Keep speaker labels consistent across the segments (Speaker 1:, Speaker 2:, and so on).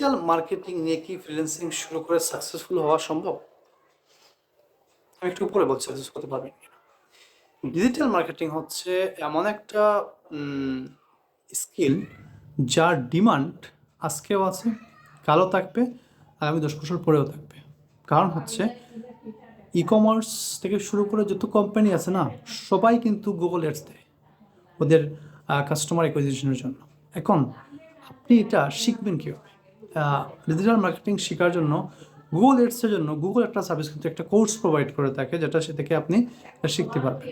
Speaker 1: Digital marketing নিয়ে কি freelancing শুরু করে সাকসেসফুল হওয়া সম্ভব? আমি একটু উপরে বলছি সাকসেস করতে পারবেন কিনা। ডিজিটাল মার্কেটিং হচ্ছে এমন একটা স্কিল যার ডিমান্ড আজকেও আছে, কালও থাকবে, আগামী 10 বছর পরেও থাকবে। কারণ হচ্ছে ই কমার্স থেকে শুরু করে যত কোম্পানি আছে না, সবাই কিন্তু গুগল অ্যাডস দেয় ওদের কাস্টমার অ্যাকুইজিশনের জন্য। এখন আপনি এটা শিখবেন কীভাবে? ডিজিটাল মার্কেটিং শেখার জন্য গুগল এডসের জন্য গুগল একটা সার্ভিস কিন্তু একটা কোর্স প্রোভাইড করে থাকে, যেটা সে থেকে আপনি শিখতে পারবেন।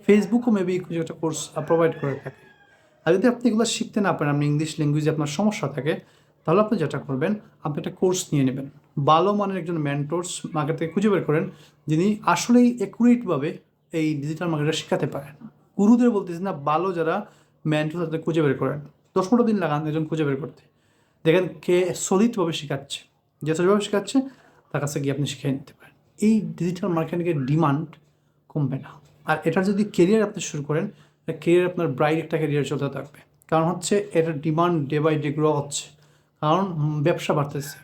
Speaker 1: ফেসবুকও মেবি কিছু একটা কোর্স প্রোভাইড করে থাকে। আর যদি আপনি এগুলো শিখতে না পারেন, আপনি ইংলিশ ল্যাঙ্গুয়েজে আপনার সমস্যা থাকে, তাহলে আপনি যেটা করবেন, আপনি একটা কোর্স নিয়ে নেবেন। ভালো মানের একজন মেন্টরস মার্কেট থেকে খুঁজে বের করেন, যিনি আসলেই অ্যাকুরেটভাবে এই ডিজিটাল মার্কেটটা শেখাতে পারেন। গুরুদের বলতেছি না, ভালো যারা মেন্টর তাদের খুঁজে বের করেন। 10-15 দিন লাগান একজন খুঁজে বের করতে, দেখেন কে সলিডভাবে শেখাচ্ছে। যে সলিডভাবে শেখাচ্ছে তার কাছে গিয়ে আপনি শিখিয়ে নিতে পারেন। এই ডিজিটাল মার্কেটিংয়ের ডিমান্ড কমবে না। আর এটার যদি কেরিয়ার আপনি শুরু করেন, কেরিয়ার আপনার ব্রাইট একটা কেরিয়ার চলতে থাকবে। কারণ হচ্ছে এটার demand day by day grow হচ্ছে। কারণ ব্যবসা বাড়তেছে,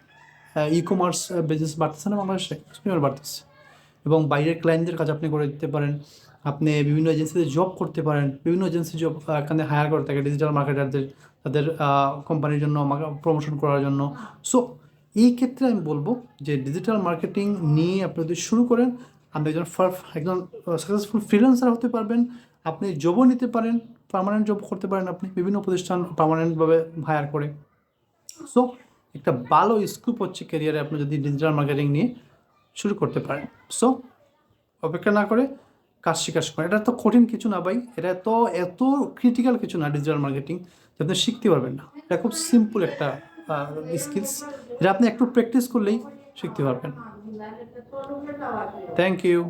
Speaker 1: ই কমার্স বিজনেস বাড়তেছে না বাংলাদেশে, বাড়তেছে। এবং বাইরের ক্লায়েন্টদের কাজ আপনি করে দিতে পারেন। আপনি বিভিন্ন এজেন্সিতে জব করতে পারেন, বিভিন্ন এজেন্সি জব এখানে হায়ার করে থাকে ডিজিটাল মার্কেটারদের, তাদের কোম্পানির জন্য প্রমোশন করার জন্য। সো এই ক্ষেত্রে আমি বলবো যে ডিজিটাল মার্কেটিং নিয়ে আপনি যদি শুরু করেন, আপনি একজন সাকসেসফুল ফ্রিল্যান্সার হতে পারবেন। আপনি জবও নিতে পারেন, পার্মানেন্ট জব করতে পারেন আপনি, বিভিন্ন প্রতিষ্ঠান পার্মানেন্টভাবে হায়ার করে। সো একটা ভালো স্কোপ হচ্ছে ক্যারিয়ারে আপনি যদি ডিজিটাল মার্কেটিং নিয়ে শুরু করতে পারেন। সো অপেক্ষা না করে কাজ শেখা শুরু করেন। এটা তো কঠিন কিছু না ভাই, এটা তো এত ক্রিটিক্যাল কিছু না ডিজিটাল মার্কেটিং যে আপনি শিখতে পারবেন না। এটা খুব সিম্পল একটা স্কিলস, এটা আপনি একটু প্র্যাকটিস করলেই শিখতে পারবেন। Thank you.